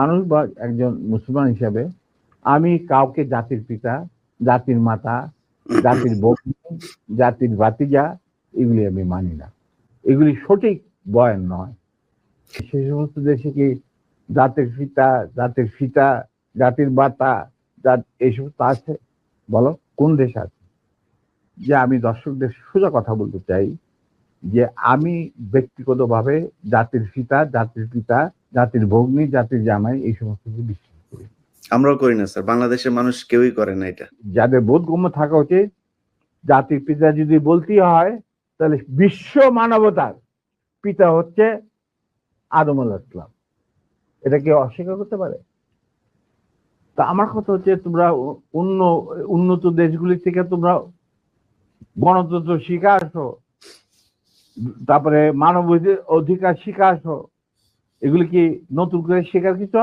মানুষ বা একজন মুসলমান হিসাবে আমি কাউকে জাতির পিতা, জাতির মাতা, জাতির বন্ধু, জাতির ভাতিজা এগুলি আমি মানি না। এগুলি সঠিক বয়ান নয়। সে সমস্ত দেশে কি জাতির পিতা, জাতির সীতা, জাতির বাতা, এই সমস্ত আছে? বলো কোন দেশ আছে? যে আমি দর্শকদের সোজা কথা বলতে চাই যে আমি ব্যক্তিগতভাবে জাতির সীতা, জাতির পিতা, জাতির ভগ্নী, জাতির জামাই এই সমস্ত কিছু বিশ্বাস করি। আমরাও করি না স্যার, বাংলাদেশের মানুষ কেউই করে না এটা। যাদের বোধগম্য থাকা উচিত, জাতির পিতা যদি বলতেই হয় তাহলে বিশ্ব মানবতার পিতা হচ্ছে আদম আলাইহিস সালাম। এটা কেউ অস্বীকার করতে পারে? তা আমার কথা হচ্ছে তোমরা উন্নত দেশগুলি থেকে তোমরা গণতন্ত্র শিখে আসো, তারপরে মানব অধিকার শিখে আসো। এগুলি কি নতুন করে শেখার কিছু